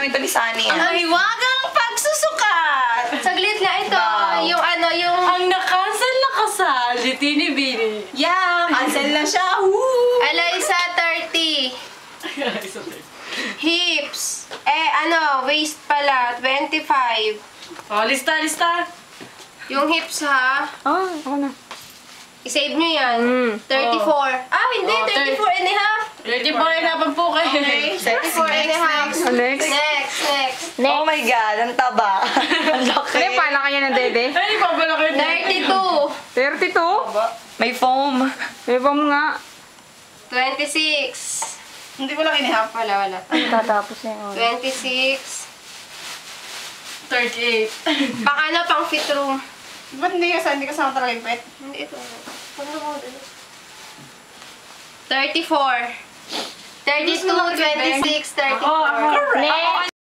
namin ito ni Sunny. Ang hiwagang pagsusukat! Saglit lang ito. Wow. Yung ano, yung... Ang nakasal na kasal, si Tinibini. Yeah, cancel na siya. Woo! Alaysa, 30. Hips. Waist pala, 25. Oh, lista. Yung hips ha, Ako na. i-save nyo yan. 34. Hindi, Oh, 34 and a half. 34 na po kayo. Okay, 34 and a half. Next. Next. Oh my God, ang taba. Ang laki. Hindi, pala kanya ng dede. Ay, pabala kayo. 32. 32? May foam. Iba mo nga. 26. Hindi ko lang inihap. Wala. Tatapos na yun. 26. 38. Pang fit room. Ba't hindi kasama talaga yung pet? Hindi ito. 34. 32, 26, 34. Correct. Next.